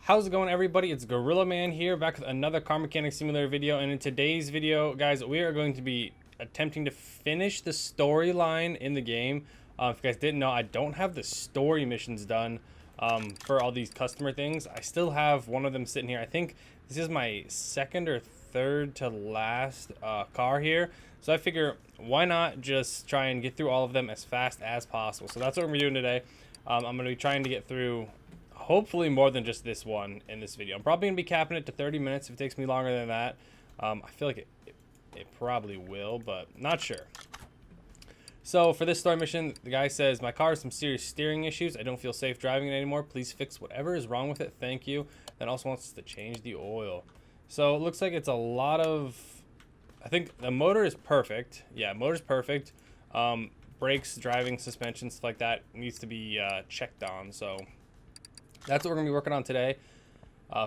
How's it going, everybody? It's Gorillaman here, back with another car mechanic simulator video. And in today's video, guys, we are going to be attempting to finish the storyline in the game. If you guys didn't know, I don't have the story missions done for all these customer things. I still have one of them sitting here. I think this is my second or third to last car here. So I figure, why not just try and get through all of them as fast as possible? So that's what we're doing today. I'm going to be trying to get through hopefully more than just this one in this video. I'm probably gonna be capping it to 30 minutes. If it takes me longer than that, I feel like it probably will, but not sure. So for this story mission, the guy says, my car has some serious steering issues. I don't feel safe driving it anymore. Please fix whatever is wrong with it. Thank you. Then also wants us to change the oil. So it looks like it's a lot of, I think the motor is perfect. Yeah, motor's perfect. Brakes, driving, suspension, stuff like that needs to be checked on. So that's what we're gonna be working on today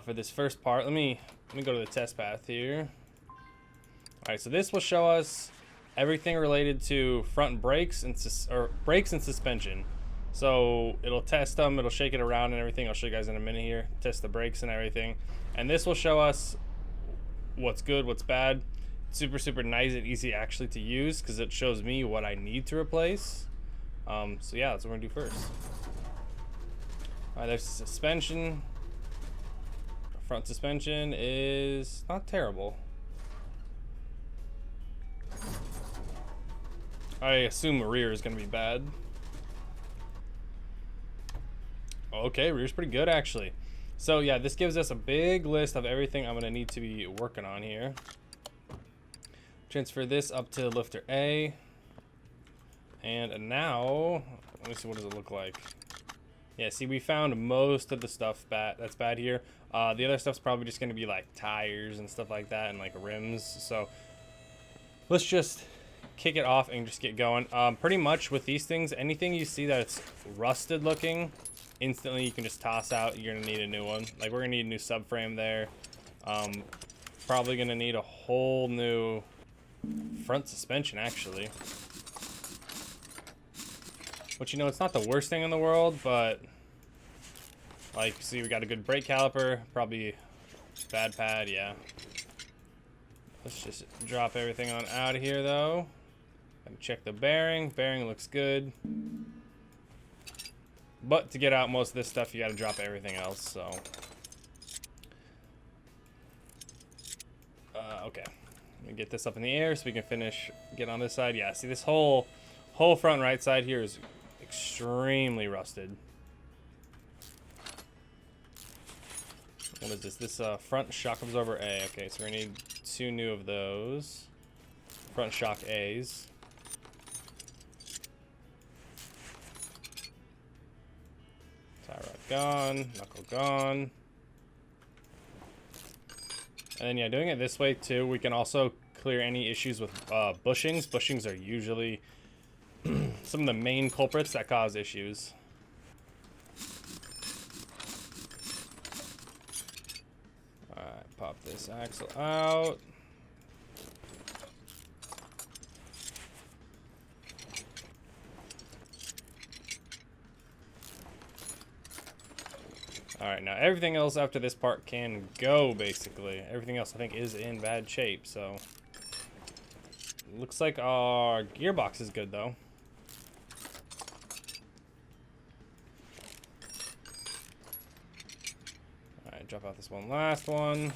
for this first part. Let me go to the test path here. All right, so this will show us everything related to front brakes and brakes and suspension. So it'll test them, it'll shake it around and everything. I'll show you guys in a minute here. Test the brakes and everything, and this will show us what's good, what's bad. Super nice and easy actually to use because it shows me what I need to replace. So yeah, that's what we're gonna do first. Alright, there's suspension. Front suspension is not terrible. I assume rear is going to be bad. Okay, rear's pretty good actually. So yeah, this gives us a big list of everything I'm going to need to be working on here. Transfer this up to lifter A. And now, let me see, what does it look like? Yeah, see, we found most of the stuff that's bad here. The other stuff's probably just going to be like tires and stuff like that and like rims. So let's just kick it off and just get going. Pretty much with these things, anything you see that's rusted looking, instantly you can just toss out. You're going to need a new one. Like, we're going to need a new subframe there. Probably going to need a whole new front suspension, actually. Which, you know, it's not the worst thing in the world, but like, see, we got a good brake caliper, probably bad pad, yeah. Let's just drop everything on out of here, though. And check the bearing. Bearing looks good. But to get out most of this stuff, you got to drop everything else, so. Okay. Let me get this up in the air so we can get on this side. Yeah, see, this whole front right side here is extremely rusted. What is this? This front shock absorber A. Okay, so we're gonna need 2 new of those. Front shock A's. Tie rod gone. Knuckle gone. And then yeah, doing it this way too, we can also clear any issues with bushings. Bushings are usually some of the main culprits that cause issues. Alright, pop this axle out. Alright, now everything else after this part can go, basically. Everything else I think is in bad shape, so. Looks like our gearbox is good though. Drop out this last one.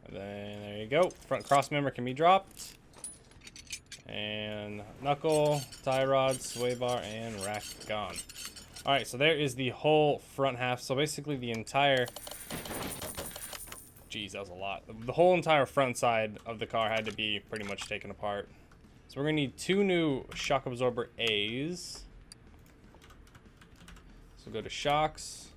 And then there you go. Front cross member can be dropped. And knuckle, tie rod, sway bar, and rack gone. Alright, so there is the whole front half. So basically the entire... Geez, that was a lot. The whole entire front side of the car had to be pretty much taken apart. So we're going to need 2 new shock absorber A's. So we'll go to shocks.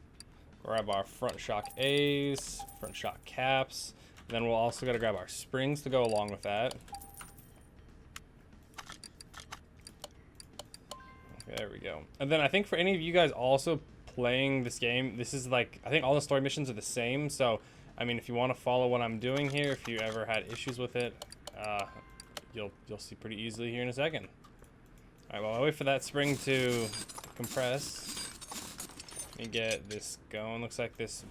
Grab our front shock A's, front shock caps, and then we'll also got to grab our springs to go along with that. Okay, there we go. And then I think for any of you guys also playing this game, this is like, I think all the story missions are the same. So, I mean, if you want to follow what I'm doing here, if you ever had issues with it, you'll see pretty easily here in a second. All right, well, I wait for that spring to compress. Let me get this going. Looks like this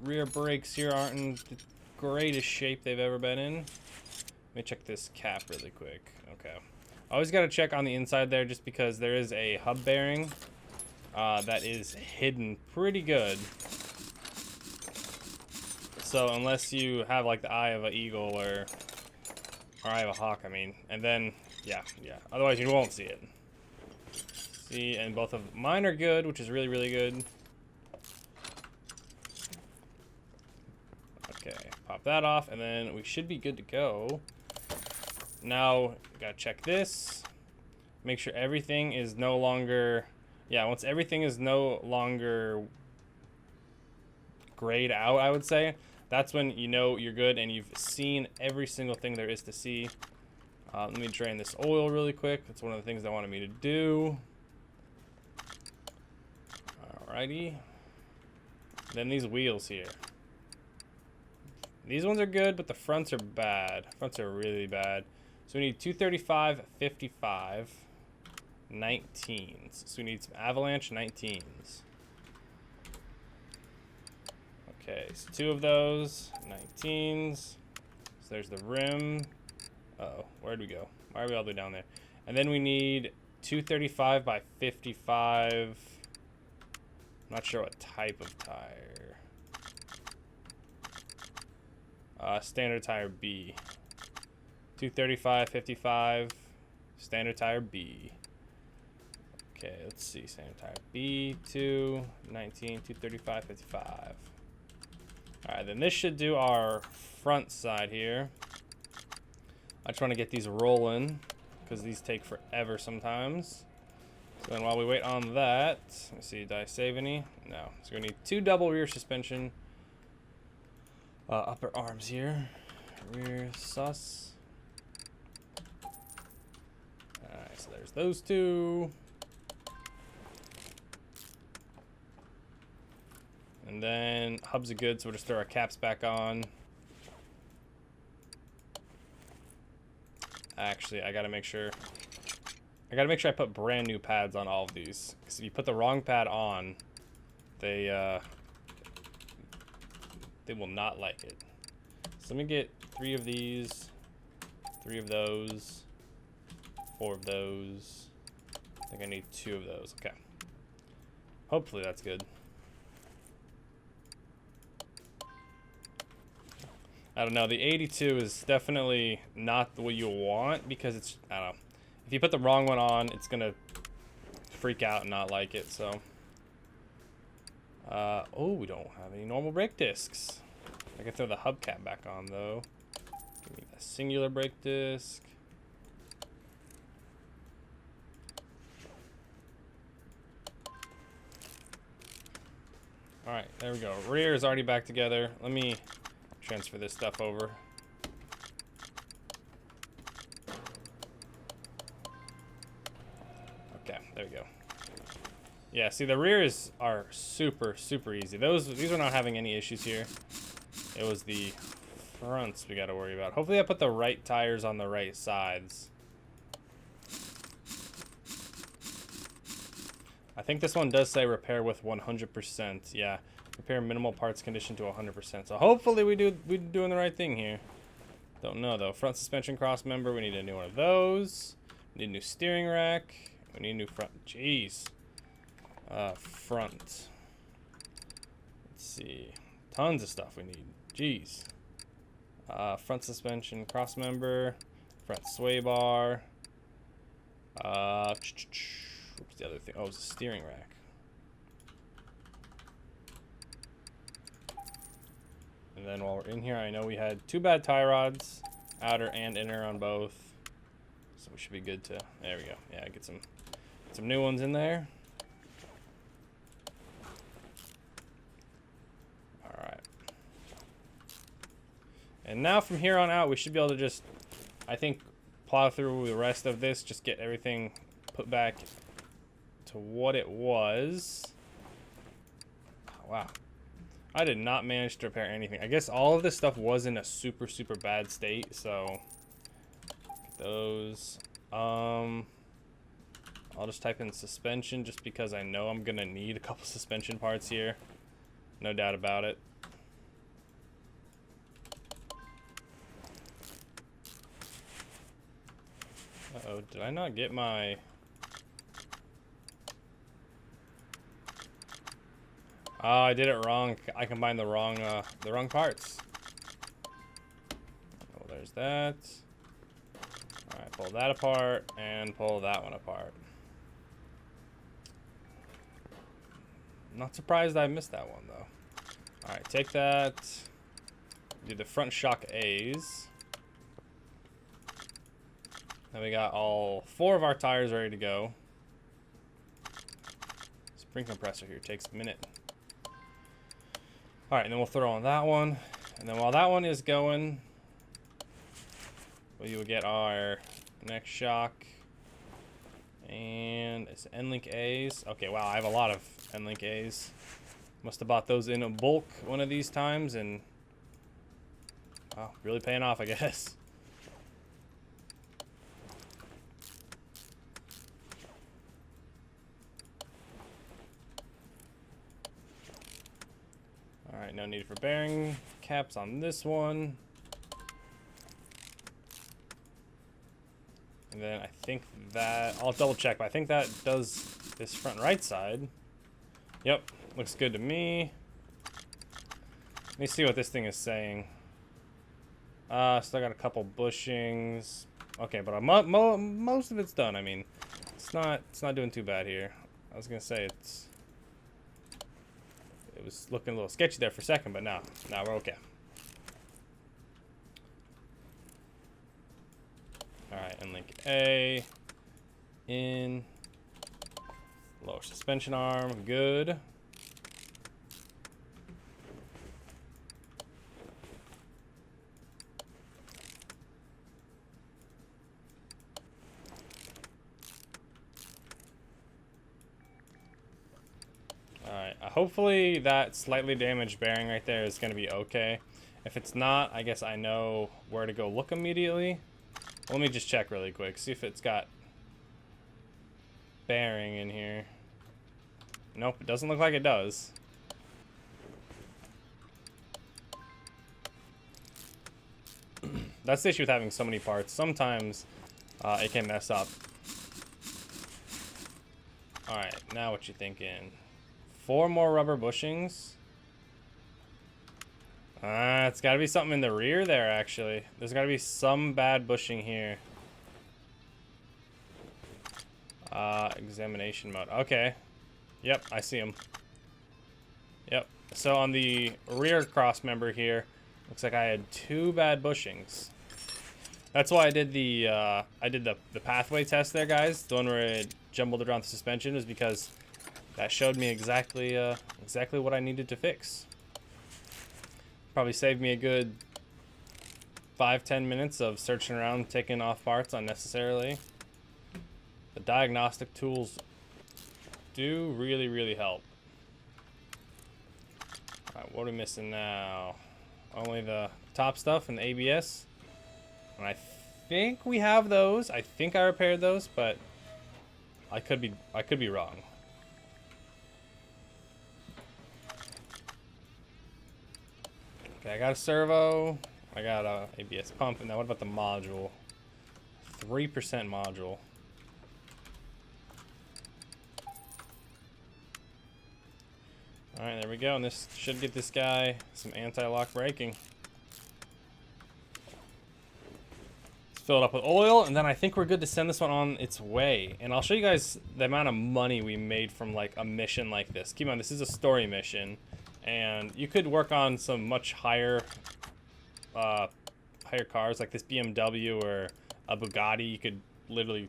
rear brakes here aren't in the greatest shape they've ever been in. Let me check this cap really quick. Okay. Always got to check on the inside there just because there is a hub bearing that is hidden pretty good. So unless you have like the eye of an eagle or eye of a hawk, I mean, and then yeah. Otherwise you won't see it. See, and both of mine are good, which is really, really good. Okay, pop that off, and then we should be good to go. Now, gotta check this. Make sure everything is no longer... Yeah, once everything is no longer grayed out, I would say, that's when you know you're good and you've seen every single thing there is to see. Let me drain this oil really quick. That's one of the things they wanted me to do. Alrighty. Then these wheels here. These ones are good, but the fronts are bad. Fronts are really bad. So we need 235, 55, 19s. So we need some avalanche 19s. Okay, so 2 of those, 19s. So there's the rim. Uh-oh, where'd we go? Why are we all the way down there? And then we need 235 by 55. Not sure what type of tire. Standard tire B. 235, 55. Standard tire B. Okay, let's see. Standard tire B, 2, 19, 235, 55. Alright, then this should do our front side here. I just want to get these rolling because these take forever sometimes. So then while we wait on that, let me see, did I save any? No. So we're going to need 2 double rear suspension. Upper arms here. Rear sus. Alright, so there's those 2. And then hubs are good, so we'll just throw our caps back on. Actually, I gotta make sure I put brand new pads on all of these. Because if you put the wrong pad on, they will not like it. So let me get 3 of these, 3 of those, 4 of those. I think I need 2 of those. Okay. Hopefully that's good. I don't know. The 82 is definitely not what you want because it's, I don't know. If you put the wrong one on, it's going to freak out and not like it, so. Oh, we don't have any normal brake discs. I can throw the hubcap back on, though. Give me a singular brake disc. Alright, there we go. Rear is already back together. Let me transfer this stuff over. Okay, there we go. Yeah, see, the rears are super, super easy. These are not having any issues here. It was the fronts we got to worry about. Hopefully I put the right tires on the right sides. I think this one does say repair with 100%. Yeah, repair minimal parts condition to 100%. So hopefully we're doing the right thing here. Don't know though. Front suspension cross member. We need a new one of those. We need a new steering rack. We need a new front. Jeez. Front. Let's see. Tons of stuff we need. Jeez. Front suspension cross member. Front sway bar. What's the other thing? Oh, it's a steering rack. And then while we're in here, I know we had 2 bad tie rods, outer and inner on both. So we should be good to, there we go. Yeah, get some new ones in there. All right. And now from here on out, we should be able to just, I think, plow through the rest of this, just get everything put back to what it was. Oh, wow. I did not manage to repair anything. I guess all of this stuff was in a super, super bad state, so get those. I'll just type in suspension just because I know I'm gonna need a couple suspension parts here. No doubt about it. Uh-oh, did I not get my... Oh, I did it wrong. I combined the wrong parts. Oh, there's that. Alright, pull that apart and pull that one apart. Not surprised I missed that one though. Alright, take that. Do the front shock A's. Now we got all 4 of our tires ready to go. Spring compressor here takes a minute. Alright, and then we'll throw on that one. And then while that one is going, we will get our next shock. And it's N-Link A's. Okay, wow, I have a lot of N-Link A's. Must have bought those in a bulk one of these times, and wow, really paying off, I guess. Alright, no need for bearing caps on this one. And then I think that, I'll double check, but I think that does this front right side. Yep, looks good to me. Let me see what this thing is saying. Still got a couple bushings. Okay, but most of it's done. I mean, it's not doing too bad here. I was gonna say it was looking a little sketchy there for a second, but now we're okay. Alright, and link A in lower suspension arm, good. Alright, hopefully that slightly damaged bearing right there is going to be okay. If it's not, I guess I know where to go look immediately. Let me just check really quick, see if it's got bearing in here. Nope, it doesn't look like it does. That's the issue with having so many parts. Sometimes it can mess up. Alright, now what you thinking? 4 more rubber bushings. It's got to be something in the rear there, actually. There's got to be some bad bushing here. Examination mode. Okay. Yep, I see them. Yep. So on the rear cross member here, looks like I had 2 bad bushings. That's why I did the pathway test there, guys. The one where it jumbled around the suspension is because that showed me exactly what I needed to fix. Probably saved me a good 5-10 minutes of searching around, taking off parts unnecessarily. The diagnostic tools do really help. Alright, what are we missing now? Only the top stuff and the ABS. And I think we have those. I think I repaired those, but I could be wrong. Okay, I got a servo, I got a ABS pump, and now what about the module? 3% module. Alright, there we go, and this should get this guy some anti-lock braking. Let's fill it up with oil, and then I think we're good to send this one on its way. And I'll show you guys the amount of money we made from like a mission like this. Keep in mind, this is a story mission. And you could work on some much higher cars like this BMW or a Bugatti. You could literally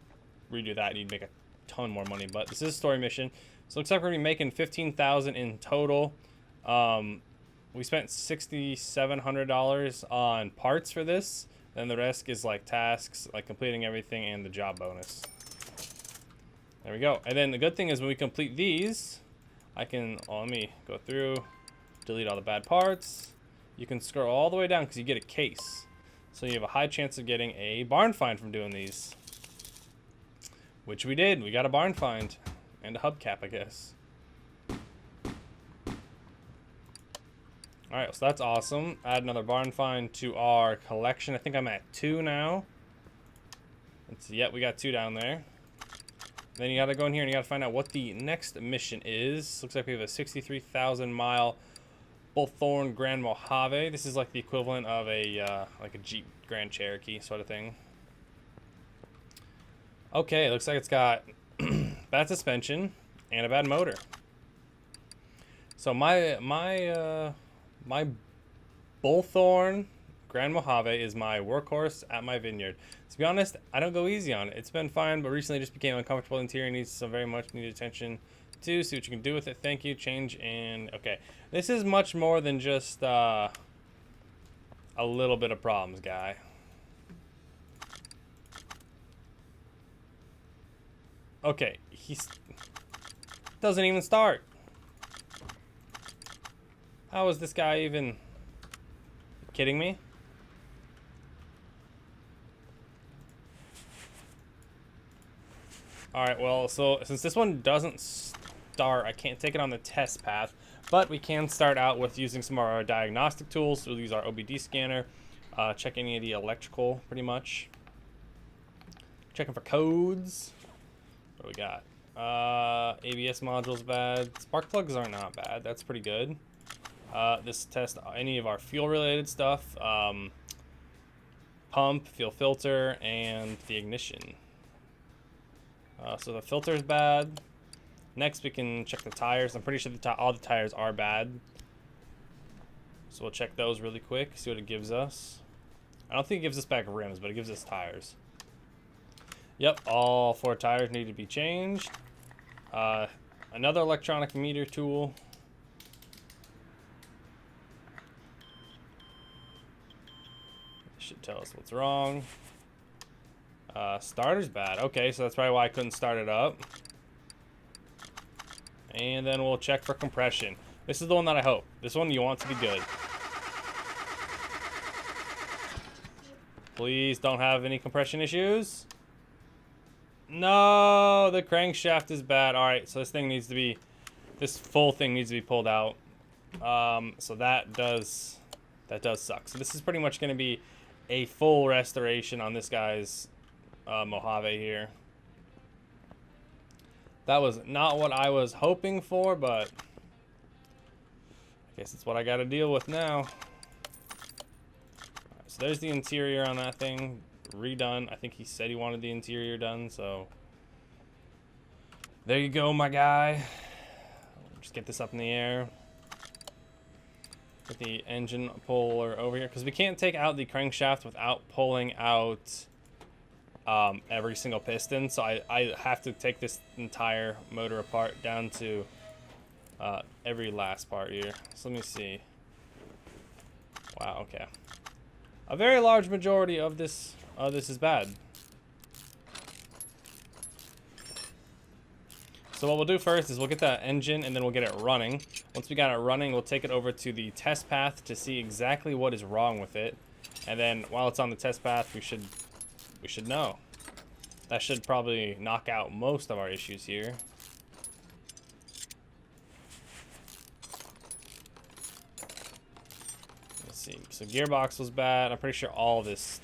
redo that and you'd make a ton more money. But this is a story mission. So it looks like we're gonna be making $15,000 in total. We spent $6,700 on parts for this. Then the rest is like tasks, like completing everything and the job bonus. There we go. And then the good thing is when we complete these, I can, let me go through, delete all the bad parts. You can scroll all the way down because you get a case. So you have a high chance of getting a barn find from doing these. Which we did. We got a barn find. And a hubcap, I guess. Alright, so that's awesome. Add another barn find to our collection. I think I'm at 2 now. Let's see. Yep, we got 2 down there. Then you gotta go in here and you gotta find out what the next mission is. Looks like we have a 63,000 mile Bullthorn Grand Mojave. This is like the equivalent of a like a Jeep Grand Cherokee sort of thing. Okay, looks like it's got bad suspension and a bad motor. So my Bullthorn Grand Mojave is my workhorse at my vineyard. To be honest, I don't go easy on it. It's been fine, but recently just became uncomfortable. Interior needs some very much needed attention too. See what you can do with it. Thank you. Change and okay. This is much more than just a little bit of problems, guy. Okay, he doesn't even start. How is this guy even kidding me? Alright, well, so since this one doesn't start, I can't take it on the test path, but we can start out with using some of our diagnostic tools. We'll use our OBD scanner, check any of the electrical, pretty much. Checking for codes. What do we got? ABS module's bad. Spark plugs are not bad. That's pretty good. This tests any of our fuel-related stuff. Pump, fuel filter, and the ignition. So the filter is bad. Next, we can check the tires. I'm pretty sure all the tires are bad. So we'll check those really quick, see what it gives us. I don't think it gives us back rims, but it gives us tires. Yep, all 4 tires need to be changed. Another electronic meter tool. Should tell us what's wrong. Starter's bad. Okay, so that's probably why I couldn't start it up. And then we'll check for compression. This is the one that I hope. This one you want to be good. Please don't have any compression issues. No, the crankshaft is bad. All right, so this full thing needs to be pulled out. So that does suck. So this is pretty much going to be a full restoration on this guy's Mojave here. That was not what I was hoping for, but I guess it's what I got to deal with now. Right, so there's the interior on that thing, redone. I think he said he wanted the interior done, so there you go, my guy. Just get this up in the air. Get the engine puller over here, because we can't take out the crankshaft without pulling out every single piston. So I have to take this entire motor apart down to every last part here. So let me see. Wow, okay. A very large majority of this is bad. So what we'll do first is we'll get that engine and then we'll get it running. Once we got it running, we'll take it over to the test path to see exactly what is wrong with it. And then while it's on the test path, we should know. That should probably knock out most of our issues here. Let's see. So gearbox was bad. I'm pretty sure all this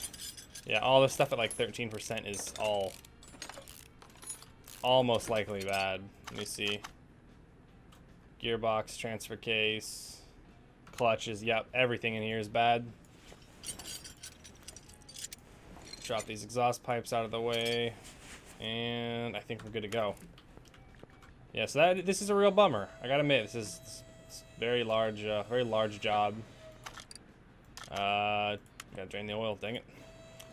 stuff at like 13% is all most likely bad. Let me see. Gearbox, transfer case, clutches. Yep, everything in here is bad. Drop these exhaust pipes out of the way, and I think we're good to go. Yeah, so this is a real bummer. I gotta admit, this is very large job. Gotta drain the oil. Dang it.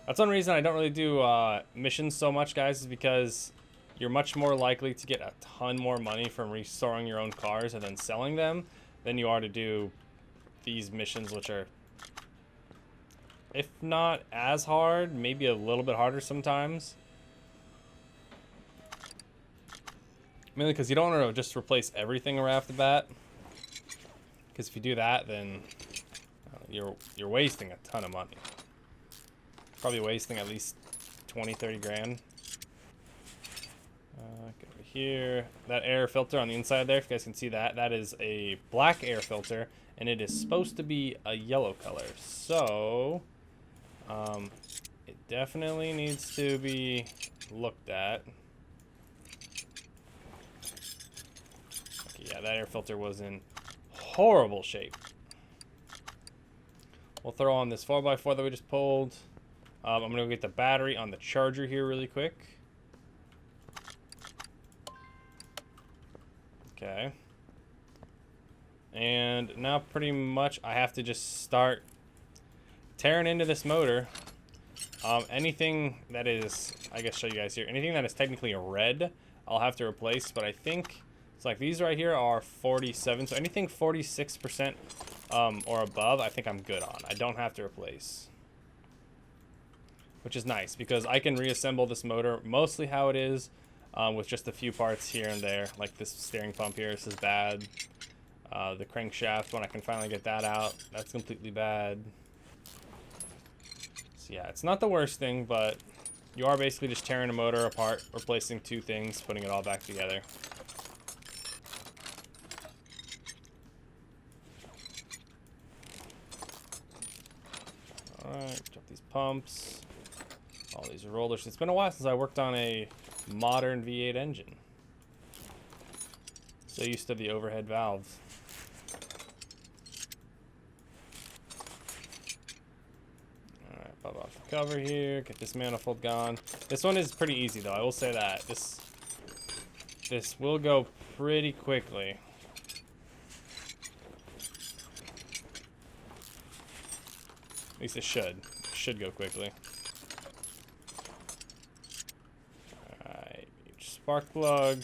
That's one reason I don't really do missions so much, guys, is because you're much more likely to get a ton more money from restoring your own cars and then selling them than you are to do these missions, which are, if not as hard, maybe a little bit harder sometimes. Mainly because you don't want to just replace everything right off the bat. Because if you do that, then you're wasting a ton of money. Probably wasting at least 20-30 grand. Go over here. That air filter on the inside there, if you guys can see that, that is a black air filter, and it is supposed to be a yellow color. So, It definitely needs to be looked at. Okay, yeah, that air filter was in horrible shape. We'll throw on this 4x4 that we just pulled. I'm going to go get the battery on the charger here really quick. Okay. And now pretty much I have to just start tearing into this motor. Anything that is, I guess show you guys here, anything that is technically a red, I'll have to replace, but I think it's like these right here are 47, so anything 46% or above, I think I'm good on. I don't have to replace, which is nice because I can reassemble this motor mostly how it is, with just a few parts here and there, like this steering pump here. This is bad. The crankshaft, when I can finally get that out, that's completely bad. So yeah, it's not the worst thing, but you are basically just tearing a motor apart, replacing two things, putting it all back together. Alright, drop these pumps, all these rollers. It's been a while since I worked on a modern V8 engine. So used to the overhead valves. Alright, pop off the cover here, get this manifold gone. This one is pretty easy though, I will say that. This will go pretty quickly. At least it should. It should go quickly. Alright, spark plug.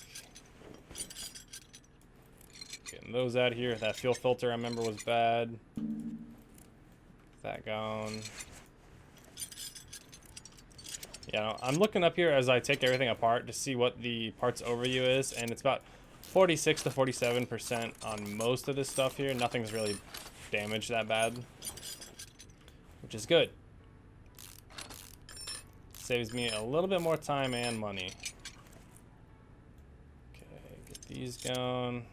Getting those out of here. That fuel filter I remember was bad. That gone. Yeah, I'm looking up here as I take everything apart to see what the parts overview is, and it's about 46 to 47% on most of this stuff here. Nothing's really damaged that bad, which is good. Saves me a little bit more time and money. Okay, get these going.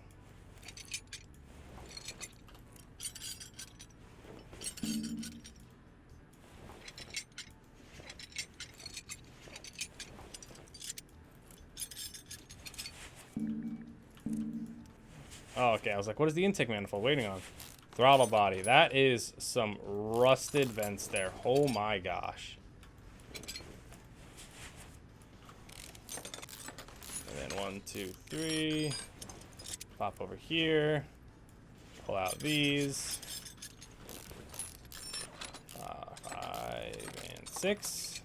Oh, okay, I was like, what is the intake manifold waiting on? Throttle body. That is some rusted vents there. Oh my gosh. And then 1, 2, 3. Pop over here. Pull out these. 5 and 6.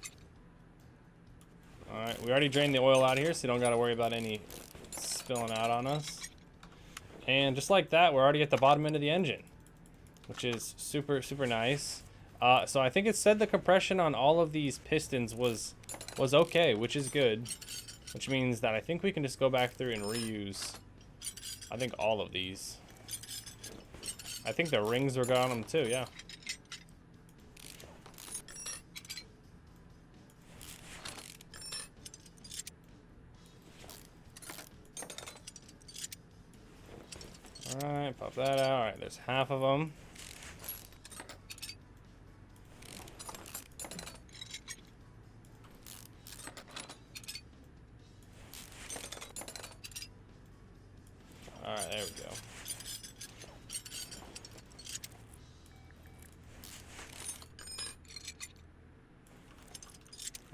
Alright, we already drained the oil out of here, so you don't got to worry about any spilling out on us. And just like that, we're already at the bottom end of the engine, which is super, super nice. So I think it said the compression on all of these pistons was okay, which is good. Which means that I think we can just go back through and reuse, I think, all of these. I think the rings were good on them too, yeah. Alright, pop that out. Alright, there's half of them. Alright, there we go.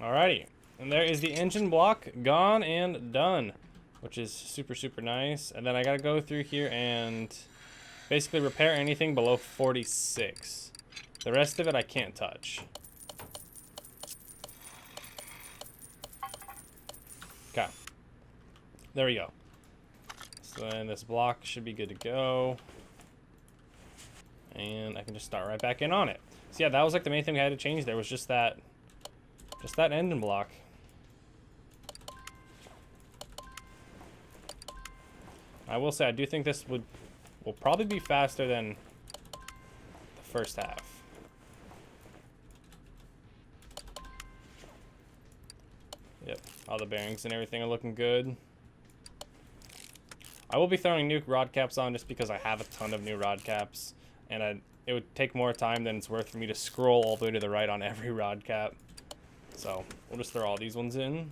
Alrighty, and there is the engine block gone and done, which is super, super nice. And then I gotta go through here and basically repair anything below 46. The rest of it I can't touch. Okay, there we go. So then this block should be good to go, and I can just start right back in on it. So yeah, that was like the main thing we had to change. There was just that engine block. I will say I do think this will probably be faster than the first half. Yep, all the bearings and everything are looking good. I will be throwing new rod caps on just because I have a ton of new rod caps, and it would take more time than it's worth for me to scroll all the way to the right on every rod cap. So we'll just throw all these ones in.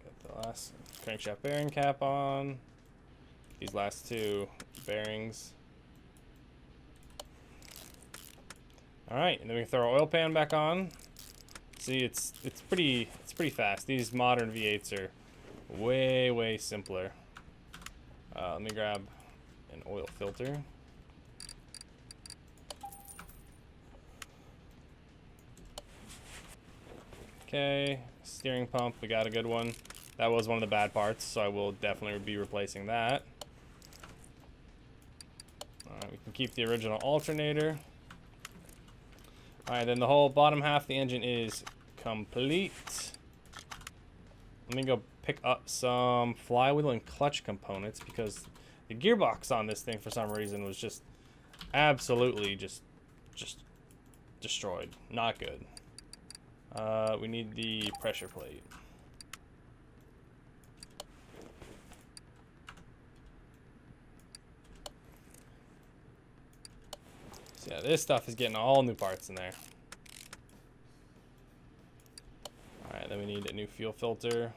Get the last crankshaft bearing cap on. These last two bearings. All right, and then we can throw our oil pan back on. See, it's pretty fast. These modern V8s are way simpler. Let me grab an oil filter. Okay, steering pump, we got a good one. That was one of the bad parts, so I will definitely be replacing that. Alright, we can keep the original alternator. Alright, then the whole bottom half of the engine is complete. Let me go pick up some flywheel and clutch components because the gearbox on this thing for some reason was just absolutely just destroyed. Not good. We need the pressure plate. So yeah, this stuff is getting all new parts in there. Alright, then we need a new fuel filter.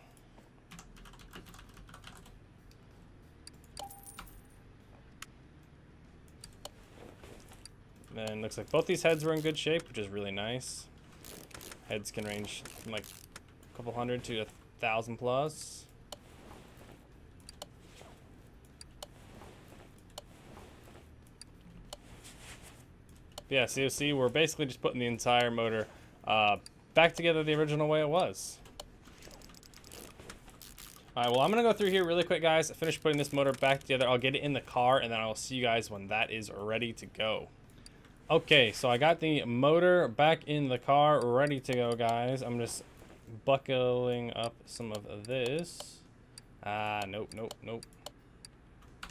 Then looks like both these heads were in good shape, which is really nice. Heads can range from like a couple hundred to 1,000 plus. But yeah, so you see, we're basically just putting the entire motor back together the original way it was. Alright, well, I'm going to go through here really quick, guys. Finish putting this motor back together. I'll get it in the car, and then I'll see you guys when that is ready to go. Okay, so I got the motor back in the car, ready to go, guys. I'm just buckling up some of this. Nope.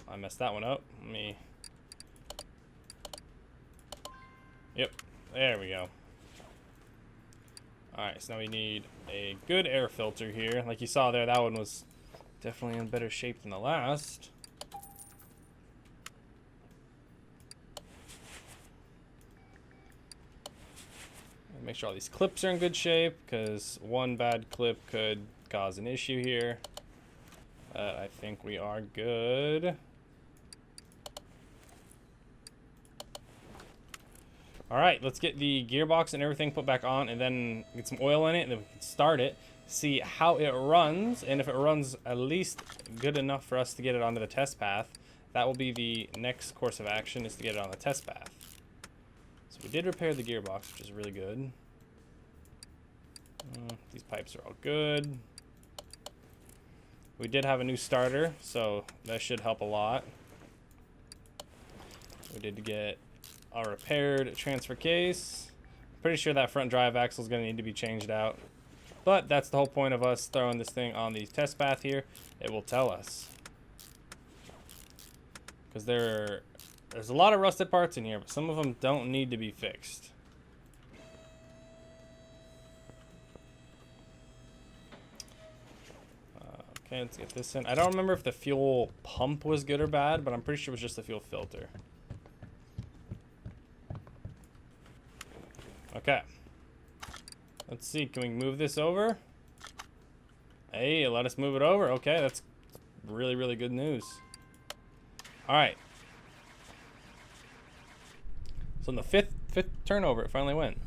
I messed that one up. Let me... Yep, there we go. Alright, so now we need a good air filter here. Like you saw there, that one was definitely in better shape than the last. Make sure all these clips are in good shape, because one bad clip could cause an issue here. I think we are good. Alright, let's get the gearbox and everything put back on, and then get some oil in it, and then we can start it, see how it runs, and if it runs at least good enough for us to get it onto the test path. That will be the next course of action, is to get it on the test path. So we did repair the gearbox, which is really good. These pipes are all good. We did have a new starter, so that should help a lot. We did get a repaired transfer case. Pretty sure that front drive axle is going to need to be changed out. But that's the whole point of us throwing this thing on the test path here. It will tell us. Because there's a lot of rusted parts in here, but some of them don't need to be fixed. Okay, let's get this in. I don't remember if the fuel pump was good or bad, but I'm pretty sure it was just the fuel filter. Okay. Let's see, can we move this over? Hey, let us move it over. Okay, that's really good news. All right. So in the fifth turnover, it finally went.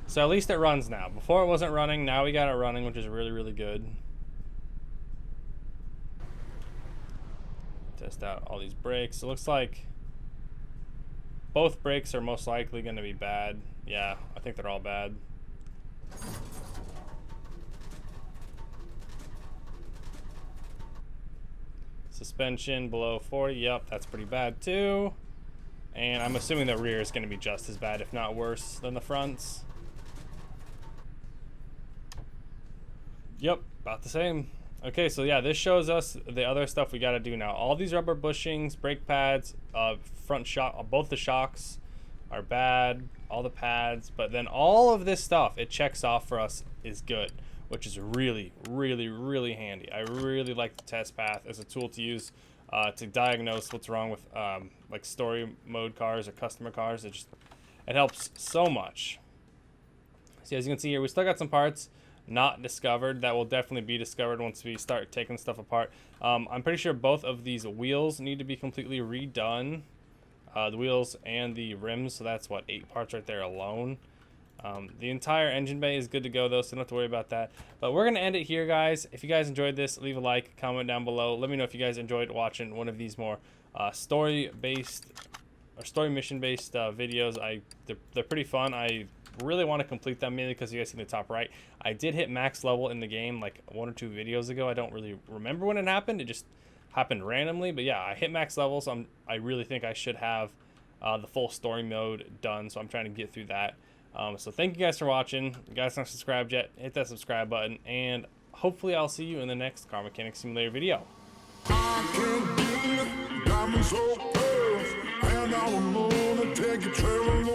So at least it runs now. Before it wasn't running, now we got it running, which is really good. Test out all these brakes. It looks like both brakes are most likely going to be bad. Yeah, I think they're all bad. Suspension below 40. Yep, that's pretty bad too. And I'm assuming the rear is going to be just as bad, if not worse, than the fronts. Yep, about the same. Okay, so yeah, this shows us the other stuff we got to do now. All these rubber bushings, brake pads, front shock, both the shocks are bad, all the pads, but then all of this stuff, it checks off for us is good, which is really, really, really handy. I really like the test path as a tool to use to diagnose what's wrong with like story mode cars or customer cars. It helps so much. So as you can see here, we still got some parts not discovered that will definitely be discovered once we start taking stuff apart. I'm pretty sure both of these wheels need to be completely redone, the wheels and the rims, so that's what, 8 parts right there alone. The entire engine bay is good to go though, so don't have to worry about that. But we're gonna end it here, guys. If you guys enjoyed this, leave a like, comment down below. Let me know if you guys enjoyed watching one of these more story mission based videos. They're pretty fun. I really want to complete them, mainly because you guys see in the top right, I did hit max level in the game like 1 or 2 videos ago. I don't really remember when it happened. It just happened randomly, but yeah, I hit max level, so I really think I should have the full story mode done, so I'm trying to get through that. So thank you guys for watching. If you guys not subscribed yet, hit that subscribe button, and hopefully I'll see you in the next Car Mechanic Simulator video. I can't believe it, got me so close, and I was gonna take you traveling.